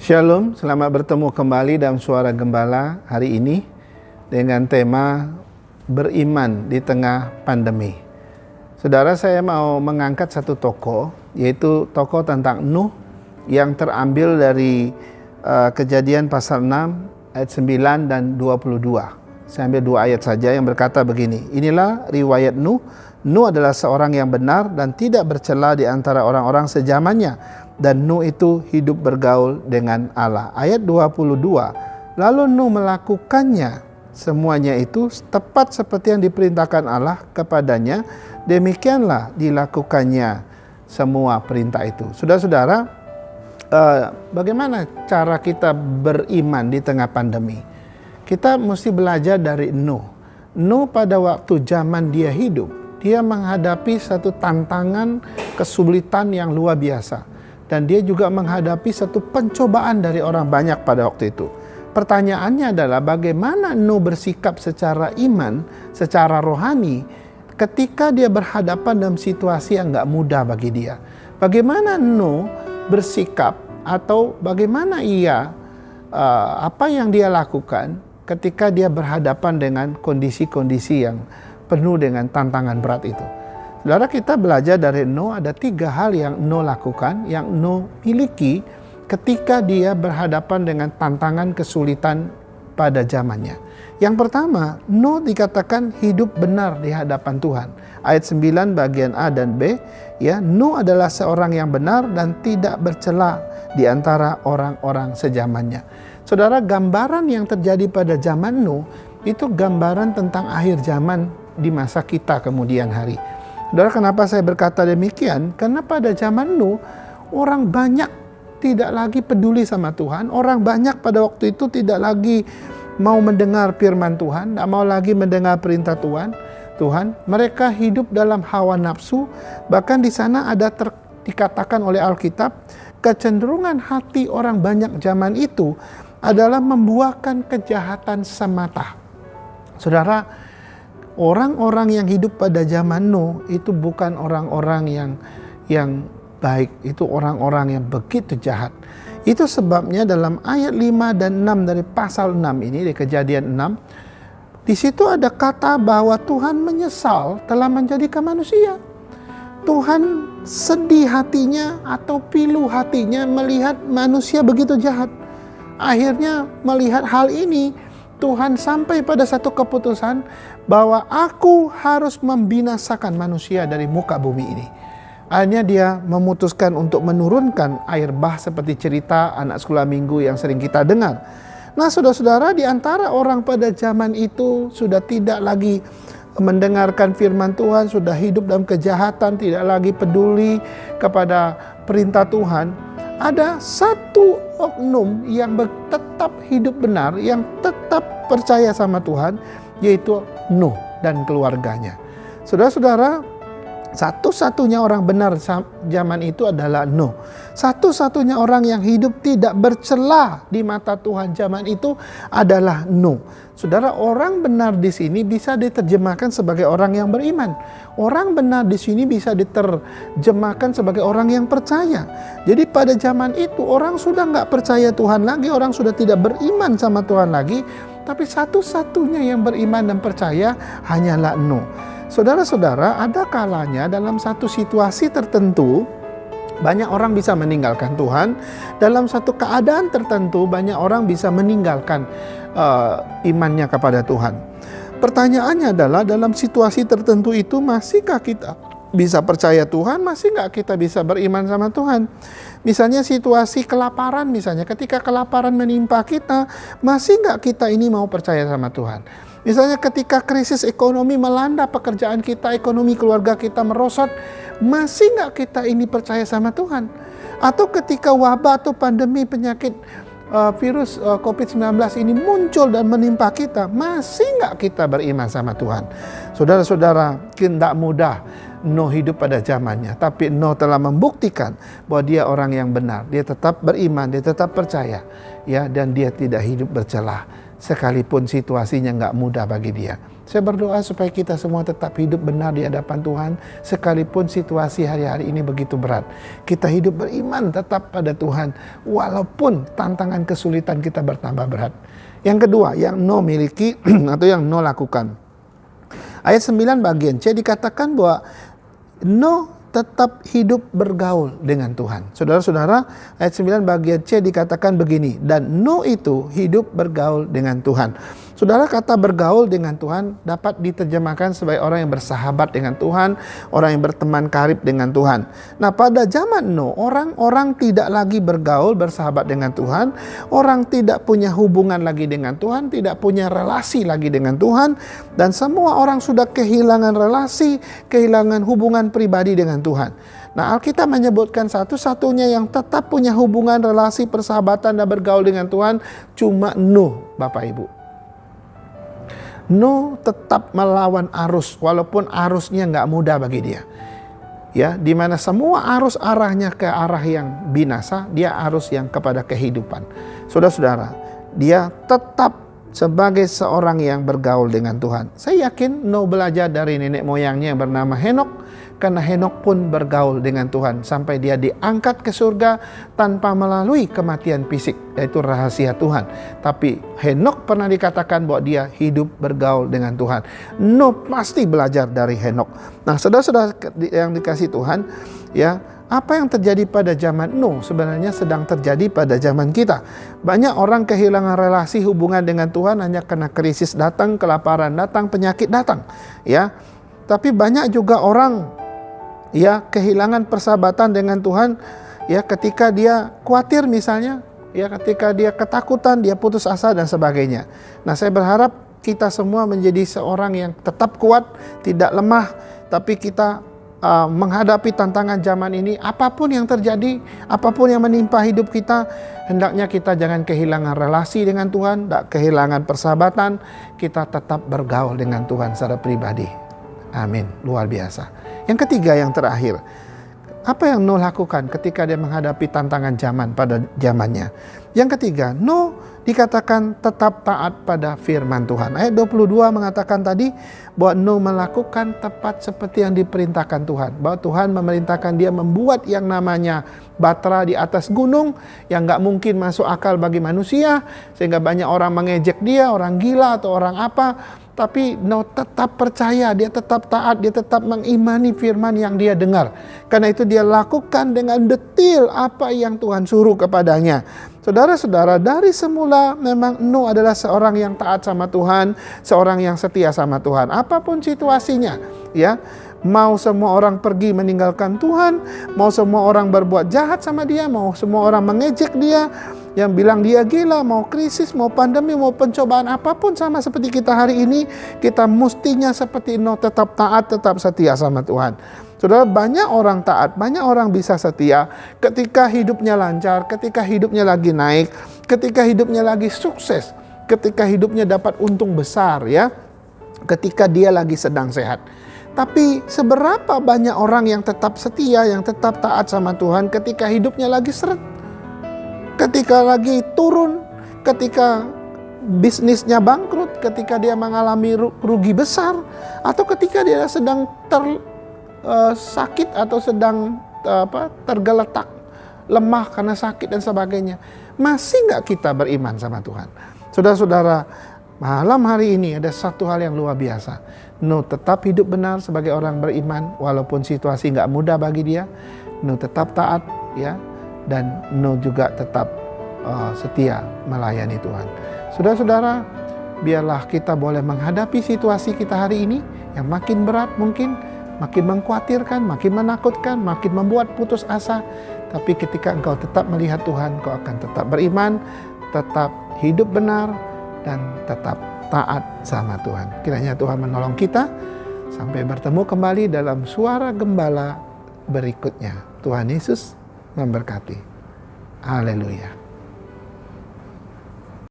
Shalom, selamat bertemu kembali dalam Suara Gembala hari ini dengan tema beriman di tengah pandemi. Saudara, saya mau mengangkat satu tokoh, yaitu tokoh tentang Nuh yang terambil dari Kejadian pasal 6 ayat 9 dan 22. Saya ambil 2 ayat saja yang berkata begini. Inilah riwayat Nuh. Nuh adalah seorang yang benar dan tidak bercela di antara orang-orang sezamannya. Dan Nuh itu hidup bergaul dengan Allah. Ayat 22. Lalu Nuh melakukannya semuanya itu tepat seperti yang diperintahkan Allah kepadanya. Demikianlah dilakukannya semua perintah itu. Saudara-saudara, bagaimana cara kita beriman di tengah pandemi? Kita mesti belajar dari Nuh. Nuh pada waktu zaman dia hidup, dia menghadapi satu tantangan kesulitan yang luar biasa. Dan dia juga menghadapi satu pencobaan dari orang banyak pada waktu itu. Pertanyaannya adalah bagaimana Nuh bersikap secara iman, secara rohani ketika dia berhadapan dalam situasi yang gak mudah bagi dia. Bagaimana Nuh bersikap atau bagaimana apa yang dia lakukan ketika dia berhadapan dengan kondisi-kondisi yang penuh dengan tantangan berat itu. Saudara, kita belajar dari Nuh ada 3 hal yang Nuh lakukan, yang Nuh miliki ketika dia berhadapan dengan tantangan kesulitan pada zamannya. Yang pertama, Nuh dikatakan hidup benar di hadapan Tuhan. Ayat 9 bagian A dan B, ya, Nuh adalah seorang yang benar dan tidak bercela di antara orang-orang sezamannya. Saudara, gambaran yang terjadi pada zaman Nuh itu gambaran tentang akhir zaman di masa kita kemudian hari. Saudara, kenapa saya berkata demikian? Karena pada zaman Nuh, orang banyak tidak lagi peduli sama Tuhan. Orang banyak pada waktu itu tidak lagi mau mendengar firman Tuhan, tidak mau lagi mendengar perintah Tuhan. Mereka hidup dalam hawa nafsu. Bahkan di sana ada dikatakan oleh Alkitab, kecenderungan hati orang banyak zaman itu adalah membuahkan kejahatan semata. Saudara, orang-orang yang hidup pada zaman Nuh itu bukan orang-orang yang baik, itu orang-orang yang begitu jahat. Itu sebabnya dalam ayat 5 dan 6 dari pasal 6 ini, di Kejadian 6, di situ ada kata bahwa Tuhan menyesal telah menjadikan manusia. Tuhan sedih hatinya atau pilu hatinya melihat manusia begitu jahat. Akhirnya melihat hal ini, Tuhan sampai pada satu keputusan bahwa aku harus membinasakan manusia dari muka bumi ini. Akhirnya dia memutuskan untuk menurunkan air bah seperti cerita anak sekolah minggu yang sering kita dengar. Nah, saudara-saudara, di antara orang pada zaman itu sudah tidak lagi mendengarkan firman Tuhan, sudah hidup dalam kejahatan, tidak lagi peduli kepada perintah Tuhan. Ada satu oknum yang tetap hidup benar, yang tetap percaya sama Tuhan, yaitu Nuh dan keluarganya. Saudara-saudara, satu-satunya orang benar zaman itu adalah Nuh. Satu-satunya orang yang hidup tidak bercela di mata Tuhan zaman itu adalah Nuh. Saudara, orang benar di sini bisa diterjemahkan sebagai orang yang beriman. Orang benar di sini bisa diterjemahkan sebagai orang yang percaya. Jadi pada zaman itu orang sudah nggak percaya Tuhan lagi, orang sudah tidak beriman sama Tuhan lagi. Tapi satu-satunya yang beriman dan percaya hanyalah Nuh. Saudara-saudara, ada kalanya dalam satu situasi tertentu banyak orang bisa meninggalkan Tuhan. Dalam satu keadaan tertentu banyak orang bisa meninggalkan imannya kepada Tuhan. Pertanyaannya adalah dalam situasi tertentu itu masihkah kita bisa percaya Tuhan? Masih nggak kita bisa beriman sama Tuhan? Misalnya situasi kelaparan, misalnya ketika kelaparan menimpa kita, masih nggak kita ini mau percaya sama Tuhan? Misalnya ketika krisis ekonomi melanda pekerjaan kita, ekonomi keluarga kita merosot, masih nggak kita ini percaya sama Tuhan? Atau ketika wabah atau pandemi penyakit virus COVID-19 ini muncul dan menimpa kita, masih nggak kita beriman sama Tuhan? Saudara-saudara, tidak mudah Nuh hidup pada zamannya, tapi Nuh telah membuktikan bahwa dia orang yang benar. Dia tetap beriman, dia tetap percaya, ya, dan dia tidak hidup bercela sekalipun situasinya nggak mudah bagi dia. Saya berdoa supaya kita semua tetap hidup benar di hadapan Tuhan, sekalipun situasi hari-hari ini begitu berat. Kita hidup beriman tetap pada Tuhan, walaupun tantangan kesulitan kita bertambah berat. Yang kedua, yang no miliki atau yang no lakukan. Ayat 9 bagian C dikatakan bahwa no tetap hidup bergaul dengan Tuhan. Saudara-saudara, ayat 9 bagian C dikatakan begini, dan no itu hidup bergaul dengan Tuhan. Saudara, kata bergaul dengan Tuhan dapat diterjemahkan sebagai orang yang bersahabat dengan Tuhan, orang yang berteman karib dengan Tuhan. Nah, pada zaman no, orang-orang tidak lagi bergaul, bersahabat dengan Tuhan, orang tidak punya hubungan lagi dengan Tuhan, tidak punya relasi lagi dengan Tuhan, dan semua orang sudah kehilangan relasi, kehilangan hubungan pribadi dengan Tuhan. Nah, Alkitab menyebutkan satu-satunya yang tetap punya hubungan, relasi, persahabatan, dan bergaul dengan Tuhan cuma Nuh, Bapak Ibu. Nuh tetap melawan arus, walaupun arusnya nggak mudah bagi dia. Ya, di mana semua arus arahnya ke arah yang binasa, dia arus yang kepada kehidupan. Saudara-saudara, dia tetap sebagai seorang yang bergaul dengan Tuhan. Saya yakin Nuh belajar dari nenek moyangnya yang bernama Henokh, karena Henokh pun bergaul dengan Tuhan sampai dia diangkat ke surga tanpa melalui kematian fisik, yaitu rahasia Tuhan. Tapi Henokh pernah dikatakan bahwa dia hidup bergaul dengan Tuhan. Nuh pasti belajar dari Henokh. Nah, saudara-saudara yang dikasih Tuhan, ya, apa yang terjadi pada zaman Nuh sebenarnya sedang terjadi pada zaman kita. Banyak orang kehilangan relasi hubungan dengan Tuhan hanya karena krisis datang, kelaparan datang, penyakit datang, ya. Tapi banyak juga orang, ya, kehilangan persahabatan dengan Tuhan, ya, ketika dia khawatir misalnya, ya, ketika dia ketakutan, dia putus asa dan sebagainya. Nah, saya berharap kita semua menjadi seorang yang tetap kuat, tidak lemah, tapi kita menghadapi tantangan zaman ini, apapun yang terjadi, apapun yang menimpa hidup kita, hendaknya kita jangan kehilangan relasi dengan Tuhan, tidak kehilangan persahabatan, kita tetap bergaul dengan Tuhan secara pribadi. Amin, luar biasa. Yang ketiga, yang terakhir, apa yang Nuh lakukan ketika dia menghadapi tantangan zaman pada zamannya? Yang ketiga, Nuh dikatakan tetap taat pada firman Tuhan. Ayat 22 mengatakan tadi bahwa Nuh melakukan tepat seperti yang diperintahkan Tuhan. Bahwa Tuhan memerintahkan dia membuat yang namanya batra di atas gunung yang gak mungkin masuk akal bagi manusia, sehingga banyak orang mengejek dia, orang gila atau orang apa. Tapi Nuh tetap percaya, dia tetap taat, dia tetap mengimani firman yang dia dengar. Karena itu dia lakukan dengan detil apa yang Tuhan suruh kepadanya. Saudara-saudara, dari semula memang Nuh adalah seorang yang taat sama Tuhan, seorang yang setia sama Tuhan. Apapun situasinya, ya. Mau semua orang pergi meninggalkan Tuhan, mau semua orang berbuat jahat sama dia, mau semua orang mengejek dia, yang bilang dia gila, mau krisis, mau pandemi, mau pencobaan apapun, sama seperti kita hari ini, kita mestinya seperti Nuh tetap taat, tetap setia sama Tuhan. Saudara, banyak orang taat, banyak orang bisa setia ketika hidupnya lancar, ketika hidupnya lagi naik, ketika hidupnya lagi sukses, ketika hidupnya dapat untung besar, ya, ketika dia lagi sedang sehat. Tapi seberapa banyak orang yang tetap setia, yang tetap taat sama Tuhan ketika hidupnya lagi seret, ketika lagi turun, ketika bisnisnya bangkrut, ketika dia mengalami rugi besar, atau ketika dia sedang sakit atau sedang tergeletak, lemah karena sakit dan sebagainya. Masih nggak kita beriman sama Tuhan? Saudara-saudara, malam hari ini ada satu hal yang luar biasa. Nuh tetap hidup benar sebagai orang beriman, walaupun situasi nggak mudah bagi dia. Nuh tetap taat, ya, dan Nuh juga tetap setia melayani Tuhan. Saudara-saudara, biarlah kita boleh menghadapi situasi kita hari ini yang makin berat mungkin, makin mengkhawatirkan, makin menakutkan, makin membuat putus asa. Tapi ketika engkau tetap melihat Tuhan, engkau akan tetap beriman, tetap hidup benar, dan tetap taat sama Tuhan. Kiranya Tuhan menolong kita sampai bertemu kembali dalam Suara Gembala berikutnya. Tuhan Yesus memberkati. Haleluya.